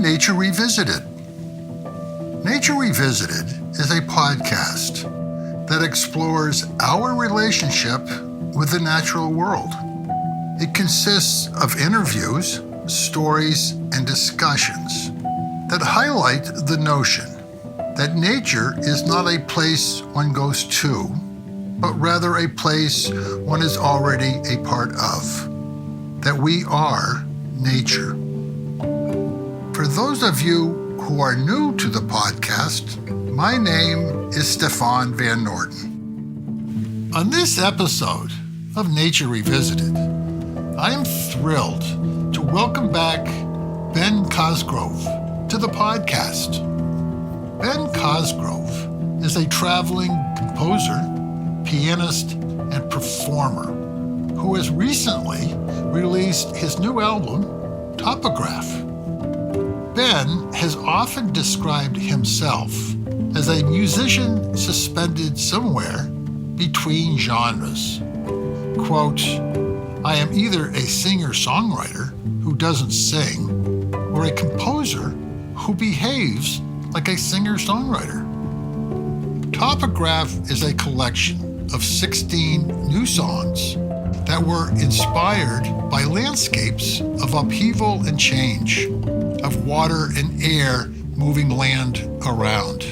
Nature Revisited. Nature Revisited is a podcast that explores our relationship with the natural world. It consists of interviews, stories, and discussions that highlight the notion that nature is not a place one goes to, but rather a place one is already a part of, that we are nature. For those of you who are new to the podcast, my name is Stefan Van Noorden. On this episode of Nature Revisited, I am thrilled to welcome back Ben Cosgrove to the podcast. Ben Cosgrove is a traveling composer, pianist, and performer who has recently released his new album, Topograph. Ben has often described himself as a musician suspended somewhere between genres. Quote, I am either a singer-songwriter who doesn't sing or a composer who behaves like a singer-songwriter. Topograph is a collection of 16 new songs that were inspired by landscapes of upheaval and change, of water and air moving land around,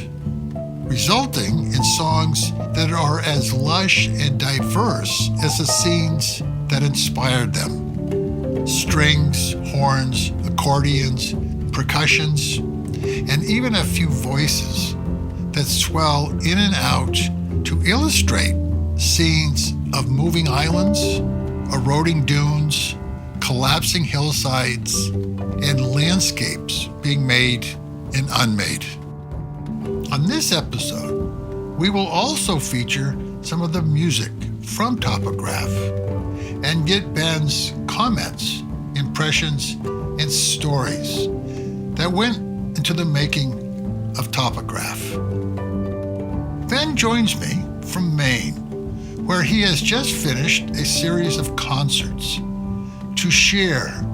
resulting in songs that are as lush and diverse as the scenes that inspired them. Strings, horns, accordions, percussions, and even a few voices that swell in and out to illustrate scenes of moving islands, eroding dunes, collapsing hillsides, and landscapes being made and unmade. On this episode, we will also feature some of the music from Topograph and get Ben's comments, impressions, and stories that went into the making of Topograph. Ben joins me from Maine, where he has just finished a series of concerts to share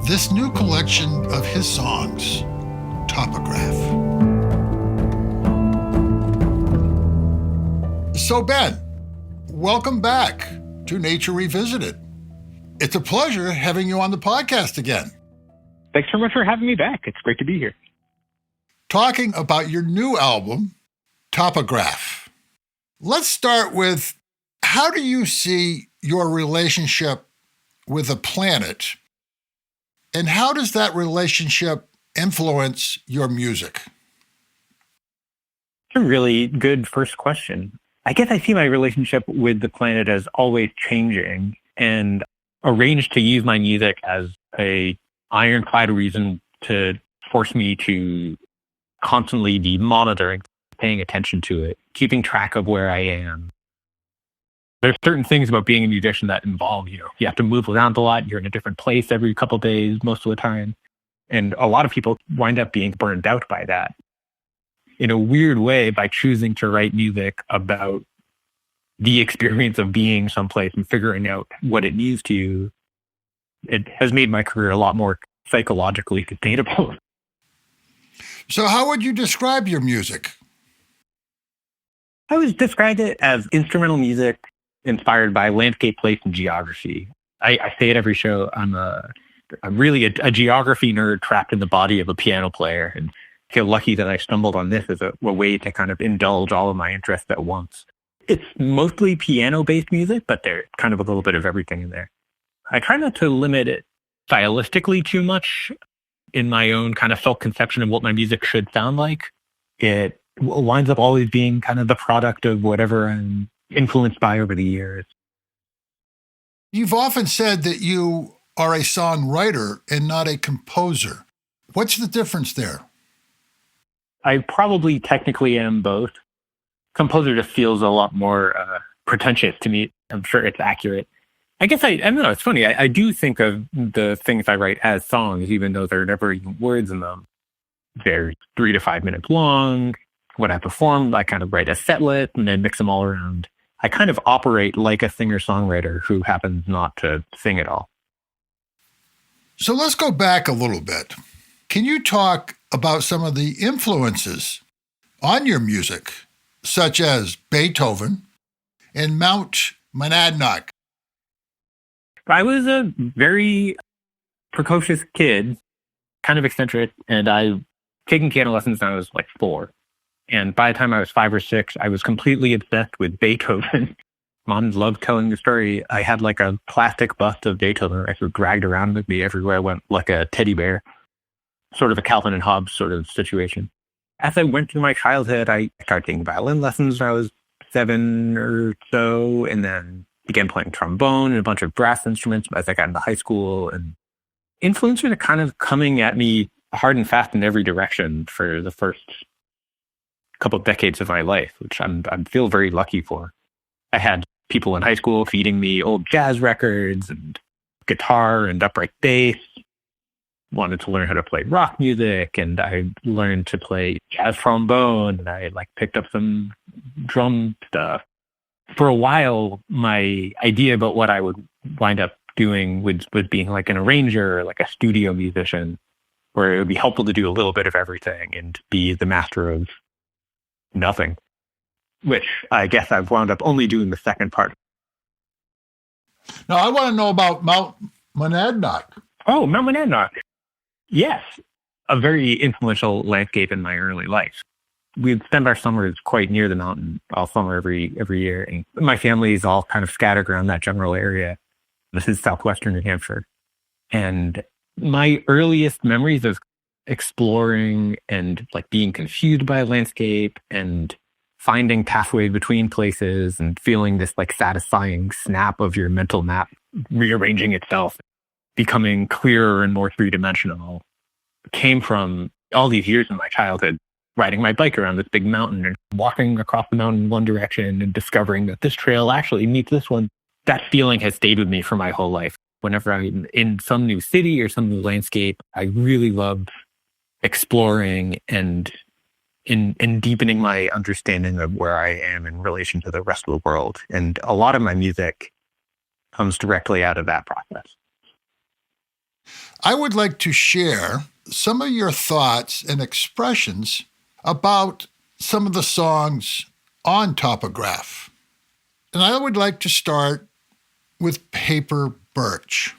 this new collection of his songs, Topograph. So Ben, welcome back to Nature Revisited. It's a pleasure having you on the podcast again. Thanks so much for having me back. It's great to be here. Talking about your new album, Topograph. Let's start with, how do you see your relationship with the planet, and how does that relationship influence your music? It's a really good first question. I guess I see my relationship with the planet as always changing, and arranged to use my music as a ironclad reason to force me to constantly be monitoring, paying attention to it, keeping track of where I am. There's certain things about being a musician that involve, you have to move around a lot. You're in a different place every couple of days, most of the time. And a lot of people wind up being burned out by that. In a weird way, by choosing to write music about the experience of being someplace and figuring out what it means to you, it has made my career a lot more psychologically sustainable. So how would you describe your music? I would describe it as instrumental music inspired by landscape, place, and geography. I say at every show, I'm really a geography nerd trapped in the body of a piano player, and feel lucky that I stumbled on this as a way to kind of indulge all of my interests at once. It's mostly piano-based music, but there's kind of a little bit of everything in there. I try not to limit it stylistically too much in my own kind of self-conception of what my music should sound like. It winds up always being kind of the product of whatever I'm influenced by over the years. You've often said that you are a songwriter and not a composer. What's the difference there? I probably technically am both. Composer just feels a lot more pretentious to me. I'm sure it's accurate. I guess I don't know. It's funny. I do think of the things I write as songs, even though there are never even words in them. They're 3 to 5 minutes long. When I perform, I kind of write a set list and then mix them all around. I kind of operate like a singer-songwriter who happens not to sing at all. So let's go back a little bit. Can you talk about some of the influences on your music, such as Beethoven and Mount Monadnock? I was a very precocious kid, kind of eccentric, and I taken piano lessons when I was like 4. And by the time I was 5 or 6, I was completely obsessed with Beethoven. Mom loved telling the story. I had like a plastic bust of Beethoven I sort of dragged around with me everywhere I went, like a teddy bear, sort of a Calvin and Hobbes sort of situation. As I went through my childhood, I started taking violin lessons when I was 7 or so, and then began playing trombone and a bunch of brass instruments as I got into high school. And influences are kind of coming at me hard and fast in every direction for the first couple of decades of my life, which I feel very lucky for. I had people in high school feeding me old jazz records and guitar and upright bass. Wanted to learn how to play rock music, and I learned to play jazz trombone, and I picked up some drum stuff. For a while, my idea about what I would wind up doing was being like an arranger or like a studio musician, where it would be helpful to do a little bit of everything and be the master of nothing, which I guess I've wound up only doing the second part. Now, I want to know about Mount Monadnock. Oh, Mount Monadnock. Yes, a very influential landscape in my early life. We'd spend our summers quite near the mountain all summer every year. And my family is all kind of scattered around that general area. This is southwestern New Hampshire. And my earliest memories of exploring and like being confused by a landscape and finding pathways between places and feeling this like satisfying snap of your mental map rearranging itself, becoming clearer and more three-dimensional, came from all these years in my childhood, riding my bike around this big mountain and walking across the mountain in one direction and discovering that this trail actually meets this one. That feeling has stayed with me for my whole life. Whenever I'm in some new city or some new landscape, I really love exploring and in deepening my understanding of where I am in relation to the rest of the world. And a lot of my music comes directly out of that process. I would like to share some of your thoughts and expressions about some of the songs on Topograph. And I would like to start with Paper Birch.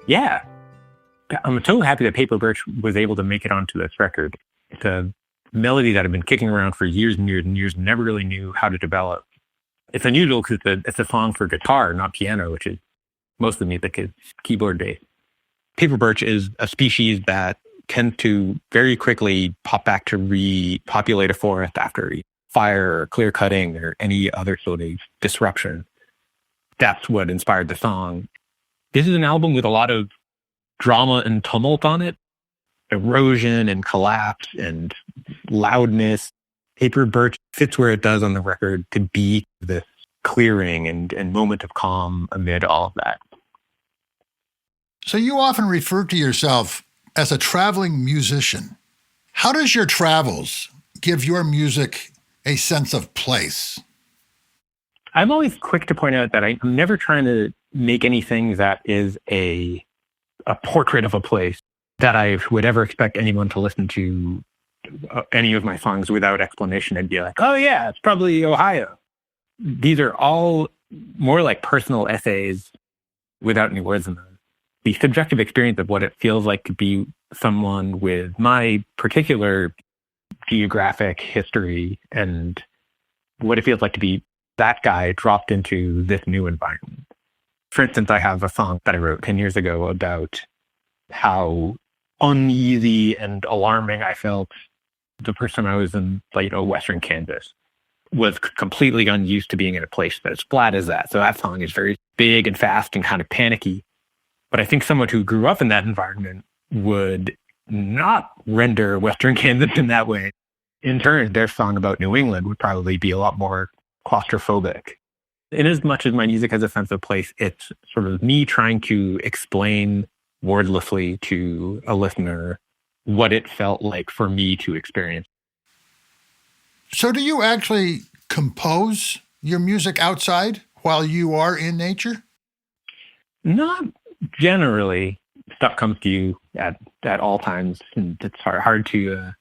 Yeah. I'm so happy that Paper Birch was able to make it onto this record. It's a melody that I've been kicking around for years and years and years and never really knew how to develop. It's unusual because it's a song for guitar, not piano, which is most of the music is keyboard-based. Paper Birch is a species that tends to very quickly pop back to repopulate a forest after fire or clear cutting or any other sort of disruption. That's what inspired the song. This is an album with a lot of drama and tumult on it, erosion and collapse and loudness. Paper Birch fits where it does on the record to be this clearing and moment of calm amid all of that. So you often refer to yourself as a traveling musician. How does your travels give your music a sense of place? I'm always quick to point out that I'm never trying to make anything that is a portrait of a place that I would ever expect anyone to listen to any of my songs without explanation and be like, oh yeah, it's probably Ohio. These are all more like personal essays without any words in them. The subjective experience of what it feels like to be someone with my particular geographic history and what it feels like to be that guy dropped into this new environment. For instance, I have a song that I wrote 10 years ago about how uneasy and alarming I felt the first time I was in, Western Kansas. Was completely unused to being in a place that's flat as that. So that song is very big and fast and kind of panicky. But I think someone who grew up in that environment would not render Western Kansas in that way. In turn, their song about New England would probably be a lot more claustrophobic. In as much as my music has a sense of place, it's sort of me trying to explain wordlessly to a listener what it felt like for me to experience. So do you actually compose your music outside while you are in nature? Not generally. Stuff comes to you at all times, and it's hard to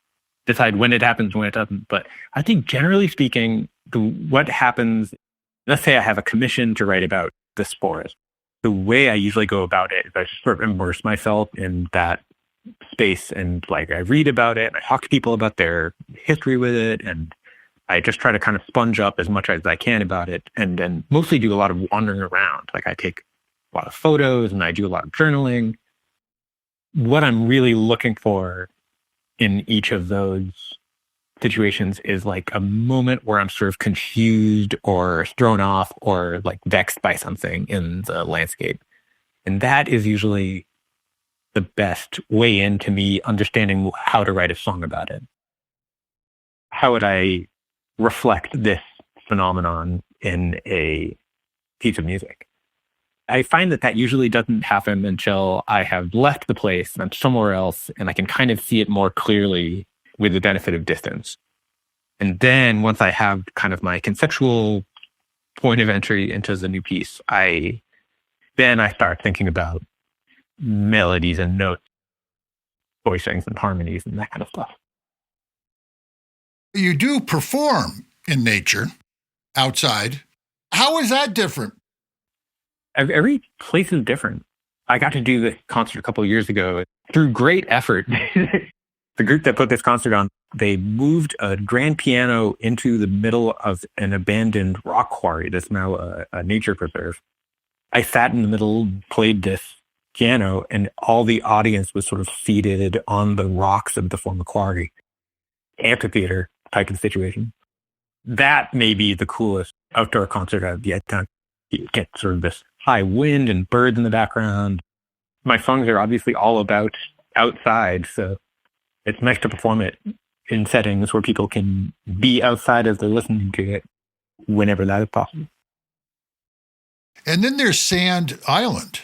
decide when it happens and when it doesn't. But I think generally speaking, what happens, let's say I have a commission to write about the spores. The way I usually go about it is I just sort of immerse myself in that space and I read about it and I talk to people about their history with it, and I just try to kind of sponge up as much as I can about it, and then mostly do a lot of wandering around. I take a lot of photos and I do a lot of journaling. What I'm really looking for in each of those situations is a moment where I'm sort of confused or thrown off or vexed by something in the landscape. And that is usually the best way into me understanding how to write a song about it. How would I reflect this phenomenon in a piece of music? I find that usually doesn't happen until I have left the place and I'm somewhere else and I can kind of see it more clearly with the benefit of distance. And then once I have kind of my conceptual point of entry into the new piece, I start thinking about melodies and notes, voicings and harmonies and that kind of stuff. You do perform in nature, outside. How is that different? Every place is different. I got to do this concert a couple of years ago through great effort. The group that put this concert on, they moved a grand piano into the middle of an abandoned rock quarry that's now a nature preserve. I sat in the middle, played this piano, and all the audience was sort of seated on the rocks of the former quarry. Amphitheater type of situation. That may be the coolest outdoor concert I've yet done. You get sort of this high wind and birds in the background. My songs are obviously all about outside, so it's nice to perform it in settings where people can be outside as they're listening to it whenever that is possible. And then there's Sand Island.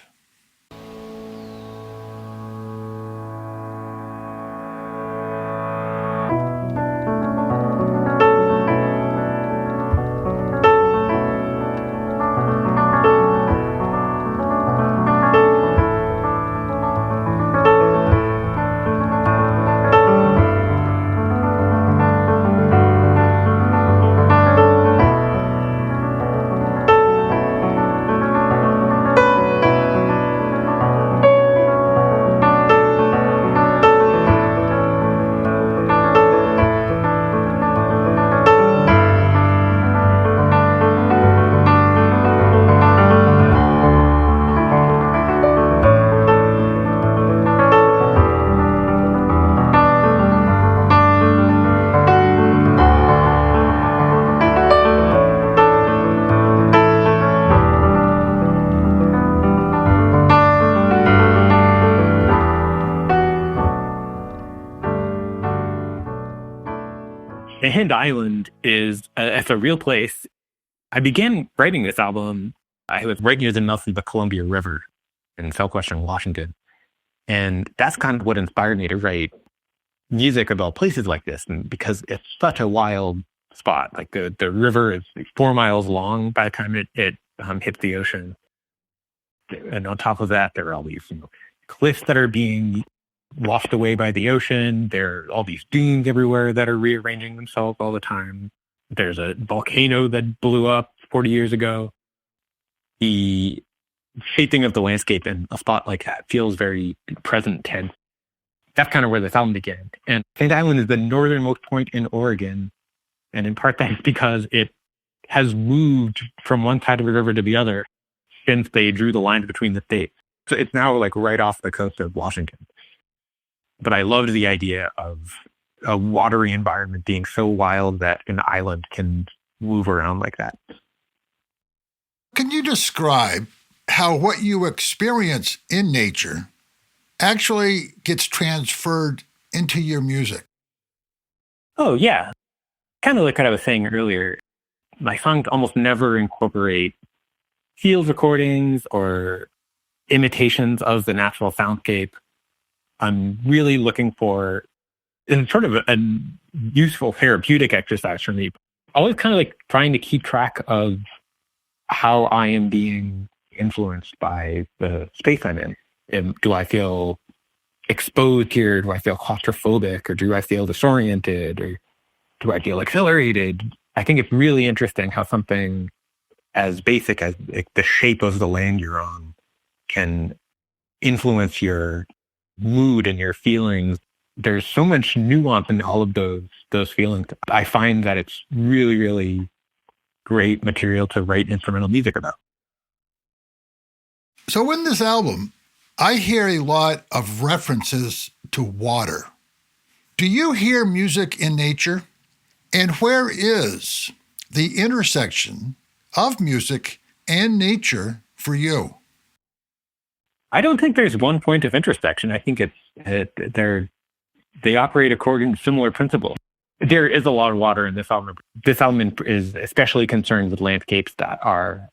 Sand Island is it's a real place. I began writing this album. I was right near the mouth of the Columbia River in southwestern Washington. And that's kind of what inspired me to write music about places like this. And because it's such a wild spot, the river is 4 miles long by the time it hits the ocean. And on top of that, there are all these cliffs that are being washed away by the ocean. There are all these dunes everywhere that are rearranging themselves all the time. There's a volcano that blew up 40 years ago. The shaping of the landscape in a spot like that feels very present tense. That's kind of where this album began. And St. Island is the northernmost point in Oregon. And in part that's because it has moved from one side of the river to the other since they drew the lines between the states. So it's now like right off the coast of Washington. But I loved the idea of a watery environment being so wild that an island can move around like that. Can you describe how what you experience in nature actually gets transferred into your music? Oh, yeah. Kind of like what I was saying earlier, my songs almost never incorporate field recordings or imitations of the natural soundscape. I'm really looking for, in sort of a useful therapeutic exercise for me, always kind of like trying to keep track of how I am being influenced by the space I'm in. Do I feel exposed here? Do I feel claustrophobic? Or do I feel disoriented? Or do I feel exhilarated? I think it's really interesting how something as basic as like, the shape of the land you're on can influence your mood and your feelings. There's so much nuance in all of those feelings. I find that it's really, really great material to write instrumental music about. So in this album, I hear a lot of references to water. Do you hear music in nature? And where is the intersection of music and nature for you? I don't think there's one point of intersection. I think they operate according to similar principles. There is a lot of water in this album. This album is especially concerned with landscapes that are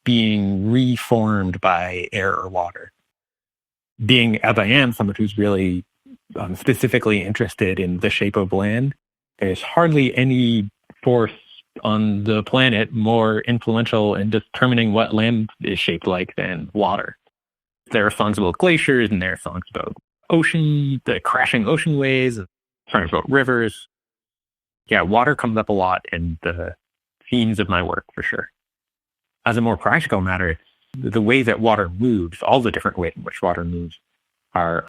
being reformed by air or water. Being, as I am, someone who's really specifically interested in the shape of land, there's hardly any force on the planet more influential in determining what land is shaped like than water. There are songs about glaciers, and there are songs about ocean, the crashing ocean waves, songs about rivers. Yeah, water comes up a lot in the themes of my work, for sure. As a more practical matter, the way that water moves, all the different ways in which water moves, are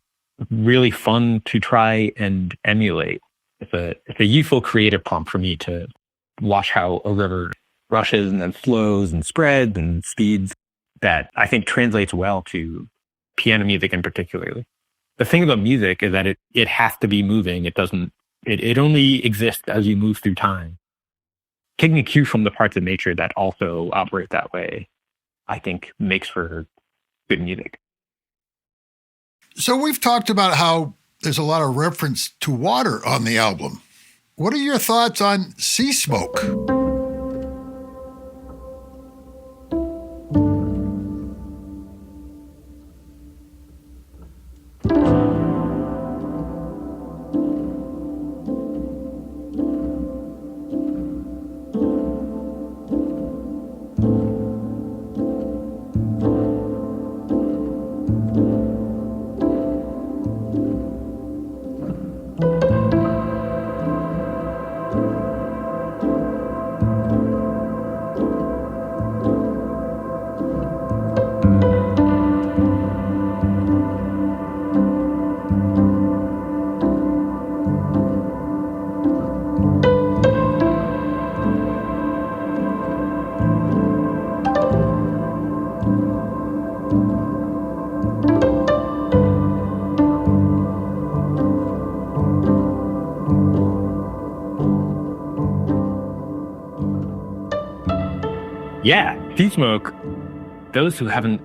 really fun to try and emulate. It's a useful creative prompt for me to watch how a river rushes and then flows and spreads and speeds that I think translates well to piano music in particularly. The thing about music is that it has to be moving. It only exists as you move through time. Taking a cue from the parts of nature that also operate that way, I think makes for good music. So we've talked about how there's a lot of reference to water on the album. What are your thoughts on sea smoke? Yeah, sea smoke. Those who haven't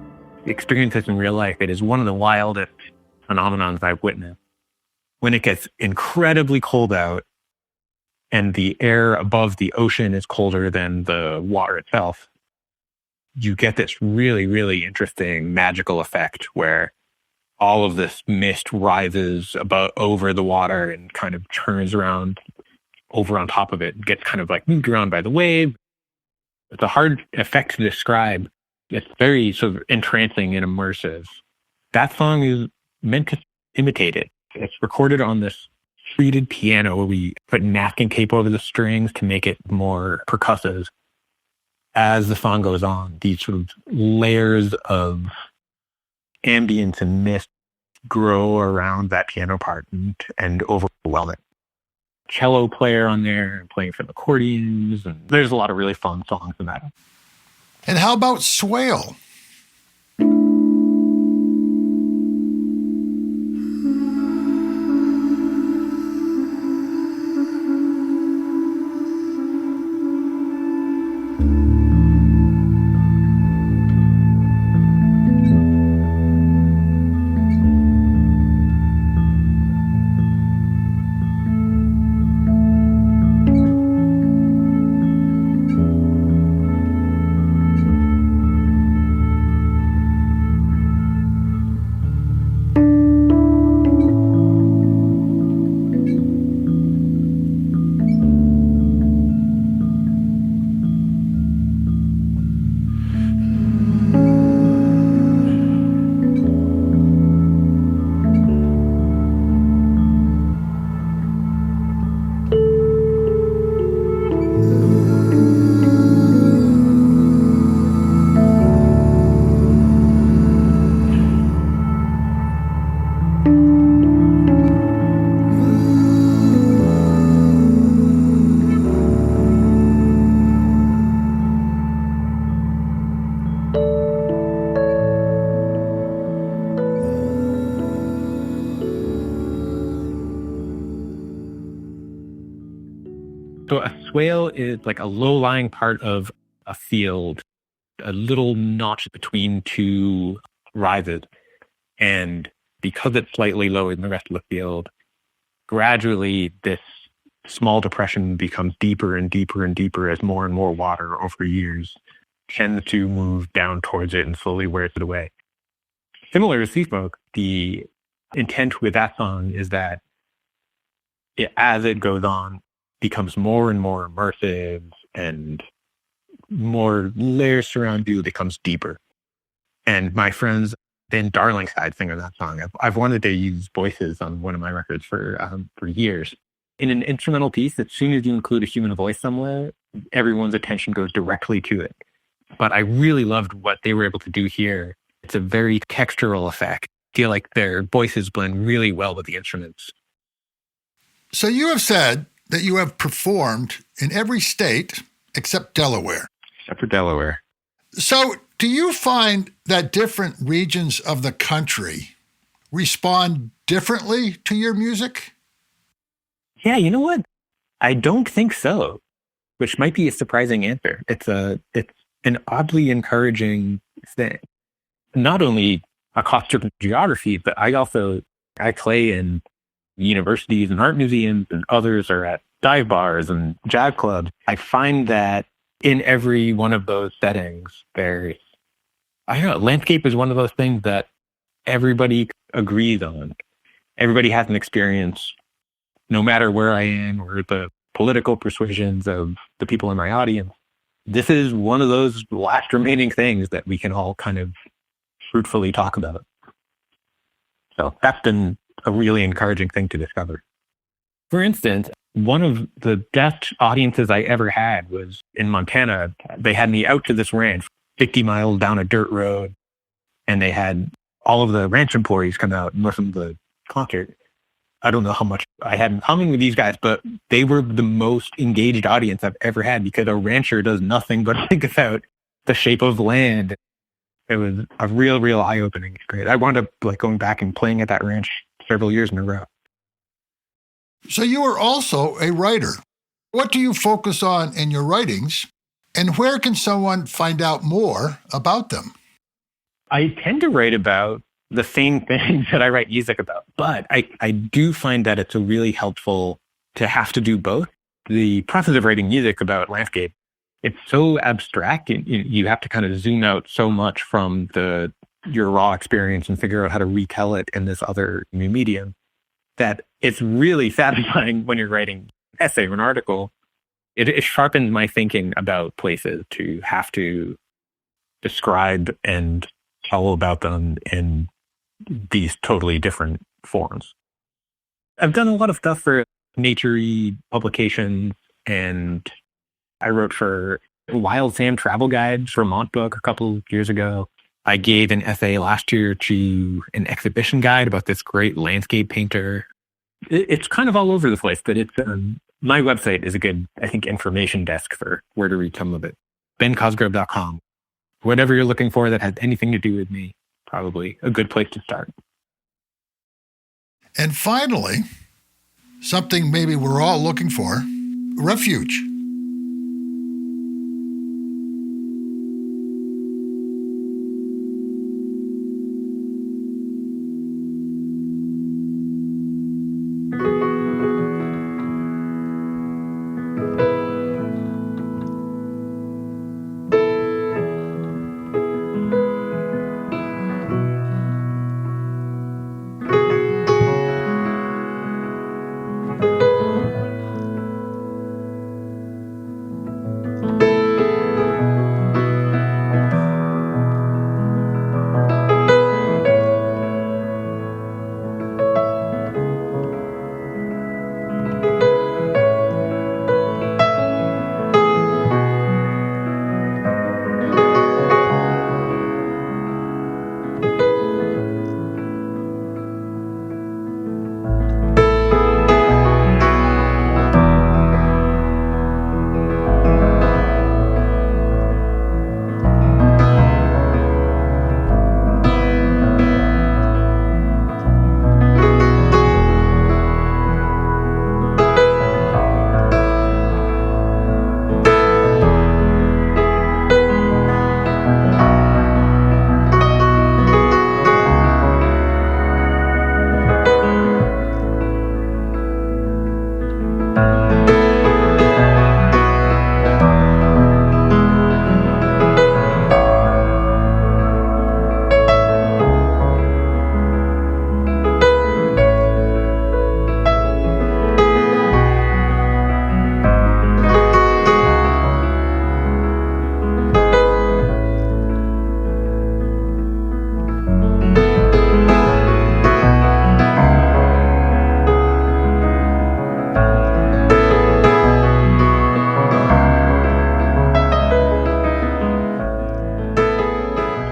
experienced this in real life, it is one of the wildest phenomenons I've witnessed. When it gets incredibly cold out and the air above the ocean is colder than the water itself, you get this really, really interesting magical effect where all of this mist rises over the water and kind of turns around over on top of it and gets kind of like moved around by the wave. It's a hard effect to describe. It's very sort of entrancing and immersive. That song is meant to imitate it. It's recorded on this treated piano where we put napkin tape over the strings to make it more percussive. as the song goes on, these sort of layers of ambience and mist grow around that piano part and overwhelm it. Cello player on there playing some accordions, and there's a lot of really fun songs in that. And how about swale? So a swale is like a low-lying part of a field, a little notch between two rises. And because it's slightly lower than the rest of the field, gradually this small depression becomes deeper and deeper and deeper as more and more water over years tends to move down towards it and slowly wears it away. Similar to Sea Smoke, the intent with that song is that as it goes on, becomes more and more immersive and more layers surround you, becomes deeper. And my friends, then Darling Side singer that song. I've wanted to use voices on one of my records for years. In an instrumental piece, as soon as you include a human voice somewhere, everyone's attention goes directly to it. But I really loved what they were able to do here. It's a very textural effect. I feel like their voices blend really well with the instruments. So you have said that you have performed in every state except Delaware. Except for Delaware. So do you find that different regions of the country respond differently to your music? Yeah, you know what? I don't think so, which might be a surprising answer. It's an oddly encouraging thing. Not only across different geography, but I play in universities and art museums, and others are at dive bars and jazz clubs. I find that in every one of those settings, landscape is one of those things that everybody agrees on. Everybody has an experience, no matter where I am or the political persuasions of the people in my audience. This is one of those last remaining things that we can all kind of fruitfully talk about. So that's been a really encouraging thing to discover. For instance, one of the best audiences I ever had was in Montana. They had me out to this ranch, 50 miles down a dirt road, and they had all of the ranch employees come out and listen to the concert. I don't know how much I had in common with these guys, but they were the most engaged audience I've ever had because a rancher does nothing but think about the shape of land. It was a real eye-opening experience. I wound up going back and playing at that ranch several years in a row. So you are also a writer. What do you focus on in your writings, and where can someone find out more about them? I tend to write about the same things that I write music about, but I do find that it's really helpful to have to do both. The process of writing music about landscape, it's so abstract. You have to kind of zoom out so much from your raw experience and figure out how to retell it in this other new medium that it's really satisfying when you're writing an essay or an article. It sharpens my thinking about places to have to describe and tell about them in these totally different forms. I've done a lot of stuff for Nature publications, and I wrote for Wild Sam travel guides Vermont book a couple years ago. I gave an essay last year to an exhibition guide about this great landscape painter. It's kind of all over the place, but it's my website is a good, I think, information desk for where to read some of it. BenCosgrove.com. Whatever you're looking for that has anything to do with me, probably a good place to start. And finally, something maybe we're all looking for, refuge.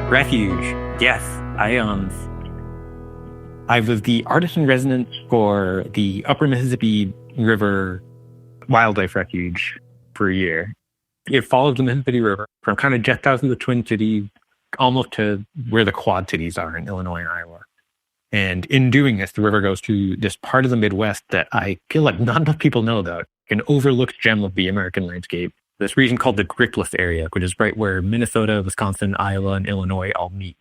Refuge. Yes, I was the artist in residence for the Upper Mississippi River Wildlife Refuge for a year. It follows the Mississippi River from kind of just south of the Twin Cities, almost to where the Quad Cities are in Illinois and Iowa. And in doing this, the river goes to this part of the Midwest that I feel like not enough people know about, an overlooked gem of the American landscape. This region called the Driftless area, which is right where Minnesota, Wisconsin, Iowa, and Illinois all meet.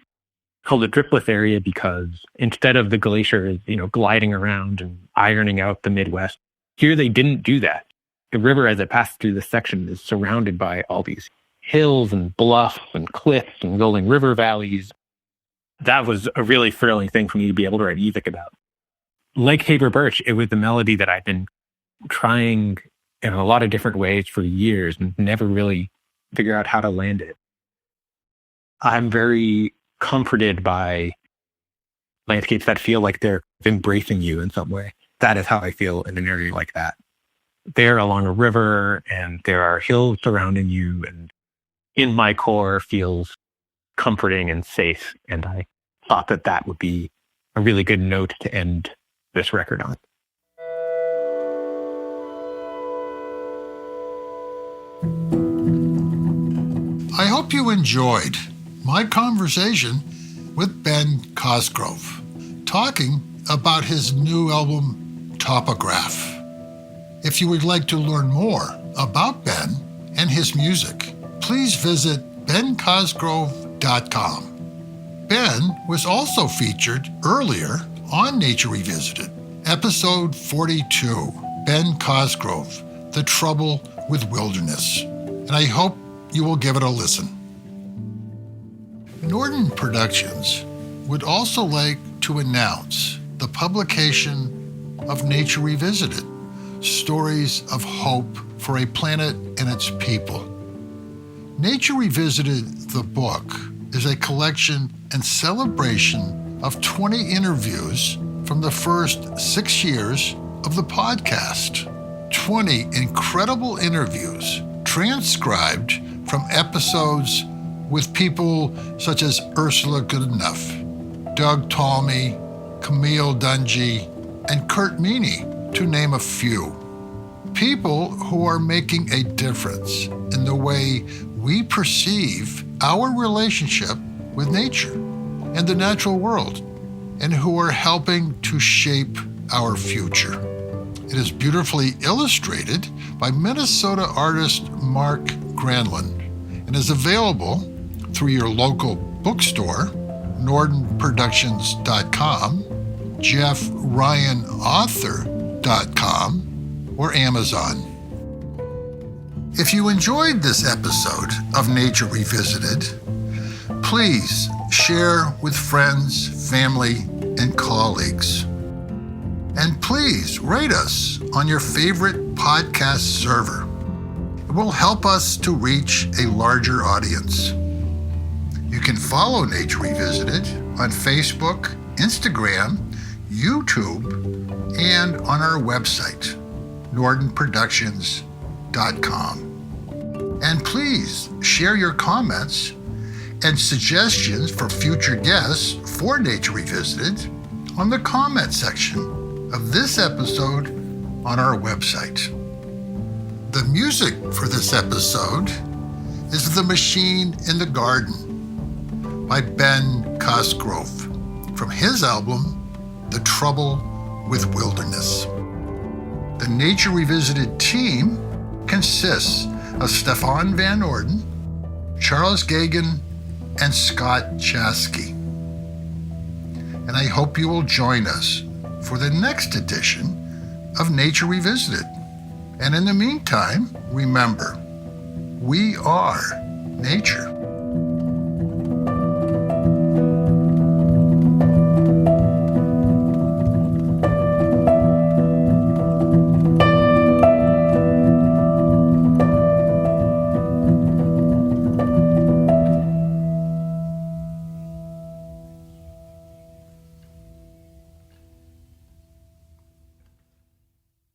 Called the Driftless area because instead of the glaciers, gliding around and ironing out the Midwest, here they didn't do that. The river, as it passed through this section, is surrounded by all these hills and bluffs and cliffs and rolling river valleys. That was a really thrilling thing for me to be able to write music about. Like Tabor Birch, it was the melody that I've been trying in a lot of different ways for years and never really figure out how to land it. I'm very comforted by landscapes that feel like they're embracing you in some way. That is how I feel in an area like that. They're along a river and there are hills surrounding you, and in my core feels comforting and safe. And I thought that that would be a really good note to end this record on. I hope you enjoyed my conversation with Ben Cosgrove, talking about his new album, Topograph. If you would like to learn more about Ben and his music, please visit bencosgrove.com. Ben was also featured earlier on Nature Revisited, episode 42, Ben Cosgrove, The Trouble with Wilderness. And I hope you will give it a listen. Norton Productions would also like to announce the publication of Nature Revisited, Stories of Hope for a Planet and Its People. Nature Revisited, the book, is a collection and celebration of 20 interviews from the first 6 years of the podcast. 20 incredible interviews transcribed from episodes with people such as Ursula Goodenough, Doug Talmy, Camille Dungy, and Kurt Meany, to name a few. People who are making a difference in the way we perceive our relationship with nature and the natural world, and who are helping to shape our future. It is beautifully illustrated by Minnesota artist Mark Granlund and is available through your local bookstore, nordenproductions.com, jeffryanauthor.com, or Amazon. If you enjoyed this episode of Nature Revisited, please share with friends, family, and colleagues. And please rate us on your favorite podcast server. It will help us to reach a larger audience. You can follow Nature Revisited on Facebook, Instagram, YouTube, and on our website, nordenproductions.com. And please share your comments and suggestions for future guests for Nature Revisited on the comment section of this episode on our website. The music for this episode is The Machine in the Garden by Ben Cosgrove from his album, The Trouble with Wilderness. The Nature Revisited team consists of Stefan Van Orden, Charles Gagan, and Scott Chasky. And I hope you will join us for the next edition of Nature Revisited. And in the meantime, remember, we are nature.